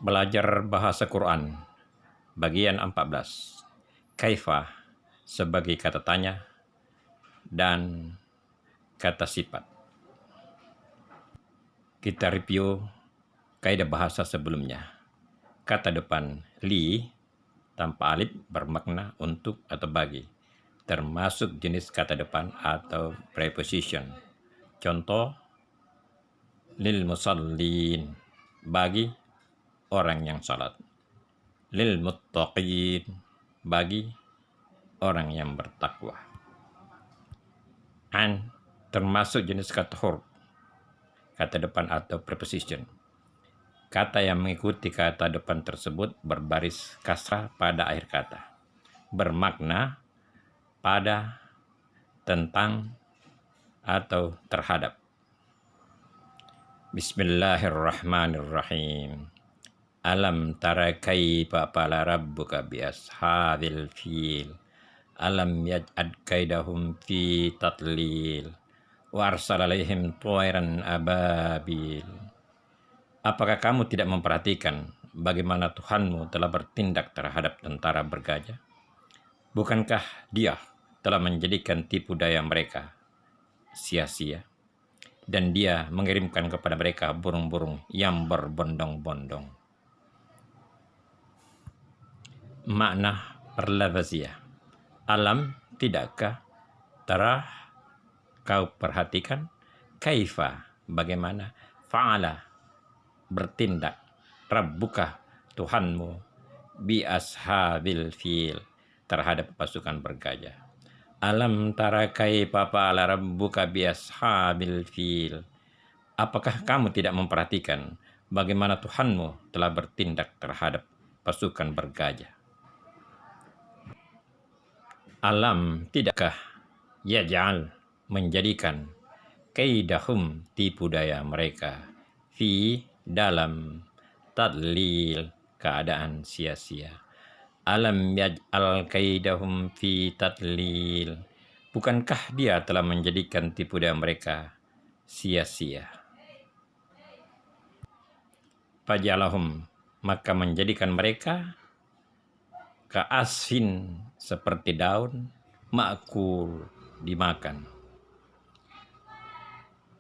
Belajar bahasa Quran bagian 14. Kaifa sebagai kata tanya dan kata sifat. Kita review kaidah bahasa sebelumnya. Kata depan li tanpa alif bermakna untuk atau bagi, termasuk jenis kata depan atau preposition. Contoh, lil musallin, bagi orang yang salat. Lil muttaqin, bagi orang yang bertakwa. An termasuk jenis kata huruf, kata depan atau preposition. Kata yang mengikuti kata depan tersebut berbaris kasrah pada akhir kata, bermakna pada, tentang, atau terhadap. Bismillahirrahmanirrahim. Alam tara kaifa fa'ala rabbuka bi ashabil fil. Alam yaj'al kaidahum fi tadlil. Wa arsala alaihim tuairan ababil. Apakah kamu tidak memperhatikan bagaimana Tuhanmu telah bertindak terhadap tentara bergajah? Bukankah Dia telah menjadikan tipu daya mereka sia-sia, dan Dia mengirimkan kepada mereka burung-burung yang berbondong-bondong? Makna perlafaziyah. Alam, tidakkah? Tara, kau perhatikan? Kaifa, bagaimana? Fa'ala, bertindak. Rabbuka, Tuhanmu. Bi ashabil fil, terhadap pasukan bergajah. Alam tara kaifa fa'ala rabbuka bi ashabil fil. Apakah kamu tidak memperhatikan bagaimana Tuhanmu telah bertindak terhadap pasukan bergajah? Alam, tidakkah? Yaj'al, menjadikan. Kaidahum, tipu daya mereka. Fi, dalam. Tadlil, keadaan sia-sia. Alam yaj'al kaidahum fi tadlil. Bukankah Dia telah menjadikan tipu daya mereka sia-sia? Fajalahum, maka menjadikan mereka ka'asfin, seperti daun, ma'kul, dimakan.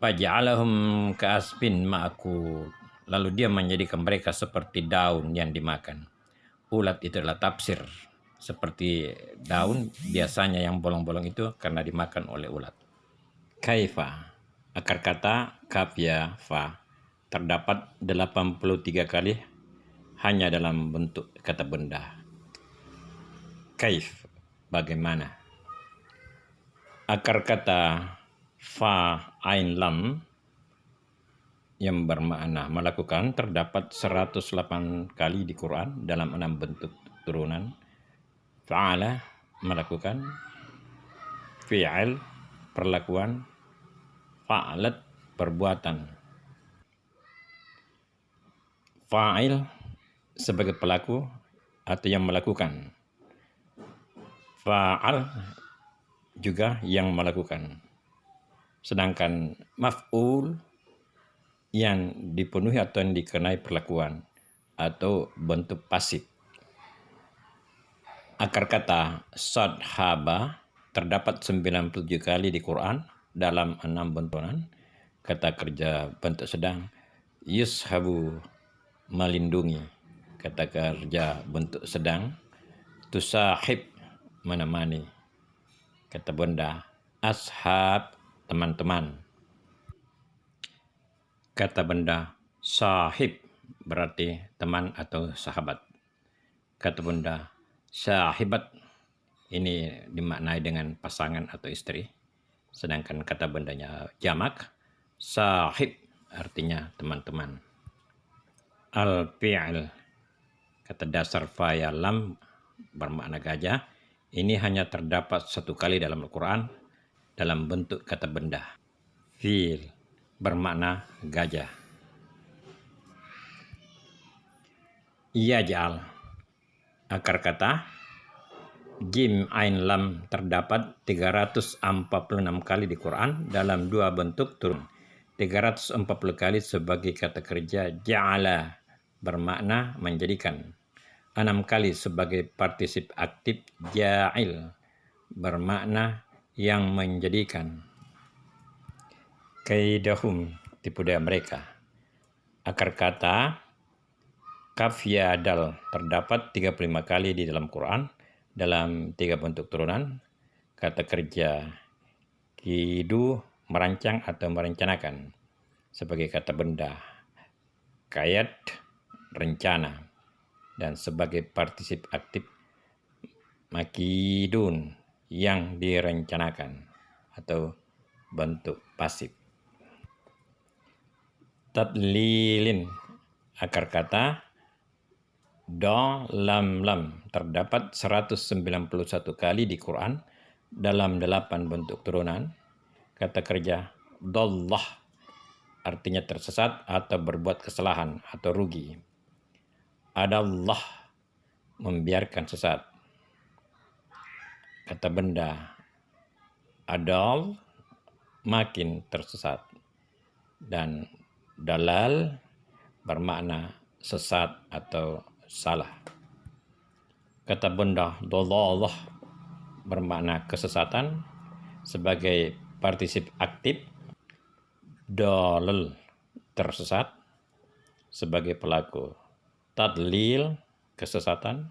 Faja'alahum ka'asfin ma'kul, lalu Dia menjadikan mereka seperti daun yang dimakan. Ulat itu adalah tafsir, seperti daun biasanya yang bolong-bolong itu karena dimakan oleh ulat. Kaifa, akar kata kaf ya fa, terdapat 83 kali hanya dalam bentuk kata benda. Kaif, bagaimana. Akar kata fa ain lam yang bermakna melakukan terdapat 108 kali di Quran dalam 6 bentuk turunan. Fa'ala, melakukan. Fi'al, perlakuan. Fa'alat, perbuatan. Fa'il, sebagai pelaku atau yang melakukan. Fa'al, juga yang melakukan. Sedangkan maf'ul, yang dipenuhi atau yang dikenai perlakuan atau bentuk pasif. Akar kata sadhaba terdapat 97 kali di Quran dalam 6 bentukan. Kata kerja bentuk sedang yushabu, melindungi. Kata kerja bentuk sedang tusahib, menemani. Kata benda ashab, teman-teman. Kata benda sahib berarti teman atau sahabat. Kata benda sahibat ini dimaknai dengan pasangan atau istri. Sedangkan kata bendanya jamak, sahib artinya teman-teman. Al-fi'il, kata dasar fa ya lam bermakna gajah. Ini hanya terdapat 1 kali dalam Al-Quran dalam bentuk kata benda. Fil bermakna gajah. Yaj'al, akar kata jim ain lam terdapat 346 kali di Quran dalam 2 bentuk turun. 340 kali sebagai kata kerja ja'ala, bermakna menjadikan. 6 kali sebagai partisip aktif ja'il bermakna yang menjadikan. Kaidahum, tipu daya mereka. Akar kata kaf ya dal terdapat 35 kali di dalam Quran dalam 3 bentuk turunan. Kata kerja kidu, merancang atau merencanakan, sebagai kata benda kayat, rencana, dan sebagai partisip aktif makidun, yang direncanakan atau bentuk pasif. Tadlilin, akar kata do lam lam terdapat 191 kali di Quran dalam 8 bentuk turunan. Kata kerja dollah artinya tersesat atau berbuat kesalahan atau rugi. Adallah, membiarkan sesat. Kata benda adal, makin tersesat. Dan dalal bermakna sesat atau salah. Kata benda dalalah bermakna kesesatan, sebagai partisip aktif. Dalal, tersesat, sebagai pelaku. Tadlil, kesesatan,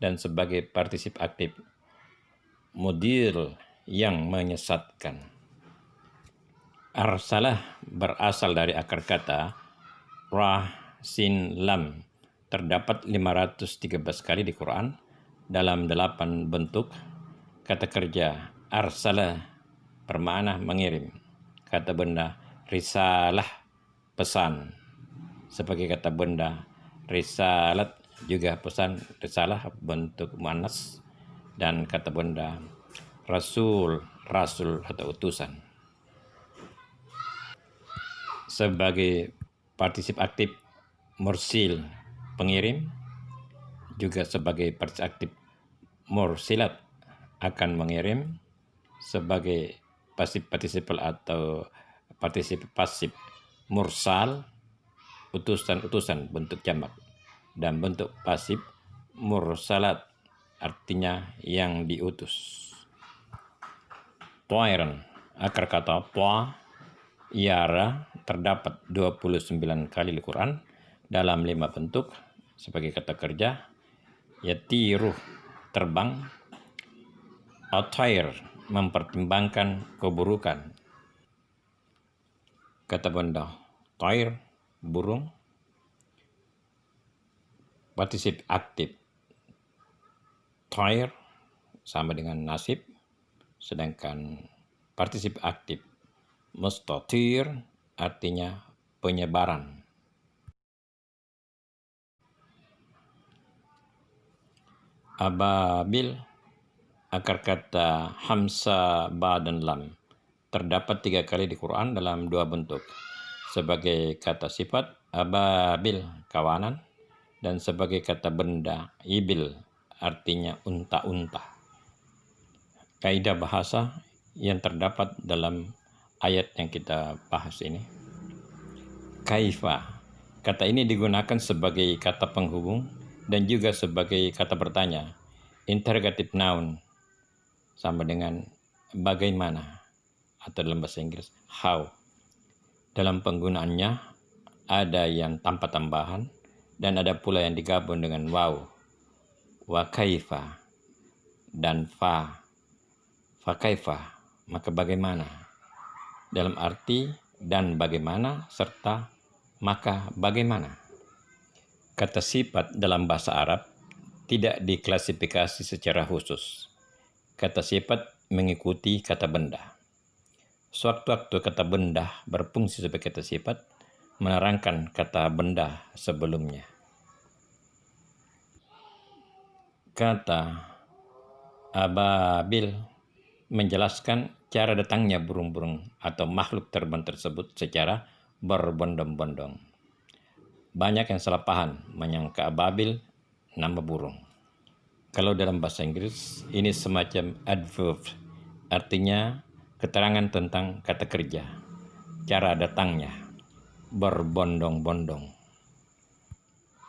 dan sebagai partisip aktif mudil, yang menyesatkan. Arsalah berasal dari akar kata ra sin lam, terdapat 513 kali di Quran dalam 8 bentuk. Kata kerja arsalah bermakna mengirim. Kata benda risalah, pesan, sebagai kata benda risalat, juga pesan. Risalah bentuk muannas, dan kata benda rasul, rasul atau utusan. Sebagai partisip aktif mursil, pengirim, juga sebagai partisip aktif mursilat, akan mengirim. Sebagai pasif partisipal atau partisip pasif mursal, utusan-utusan, bentuk jamak, dan bentuk pasif mursalat, artinya yang diutus. Toiran, akar kata toa iara, terdapat 29 kali di Quran dalam 5 bentuk, sebagai kata kerja yatiruh, terbang. Atair, mempertimbangkan keburukan. Kata benda tair, burung. Partisip aktif tair sama dengan nasib, sedangkan partisip aktif mustatir artinya penyebaran. Ababil, akar kata hamsa ba dan lam, terdapat 3 kali di Quran dalam 2 bentuk, sebagai kata sifat ababil, kawanan, dan sebagai kata benda ibil, artinya unta-unta. Kaidah bahasa yang terdapat dalam ayat yang kita bahas ini. Kaifa, kata ini digunakan sebagai kata penghubung dan juga sebagai kata bertanya. Interrogative noun sama dengan bagaimana, atau dalam bahasa Inggris how. Dalam penggunaannya ada yang tanpa tambahan dan ada pula yang digabung dengan waw, wa kaifa, dan fa kaifa, maka bagaimana, dalam arti dan bagaimana serta maka bagaimana. Kata sifat dalam bahasa Arab tidak diklasifikasi secara khusus. Kata sifat mengikuti kata benda. Sewaktu-waktu kata benda berfungsi sebagai kata sifat, menerangkan kata benda sebelumnya. Kata ababil menjelaskan cara datangnya burung-burung atau makhluk terbang tersebut secara berbondong-bondong. Banyak yang salah paham menyangka ababil nama burung. Kalau dalam bahasa Inggris ini semacam adverb, artinya keterangan tentang kata kerja, cara datangnya berbondong-bondong.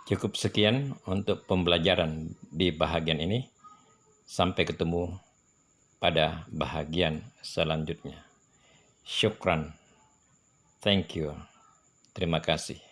Cukup sekian untuk pembelajaran di bahagian ini. Sampai ketemu pada bahagian selanjutnya. Syukran. Thank you. Terima kasih.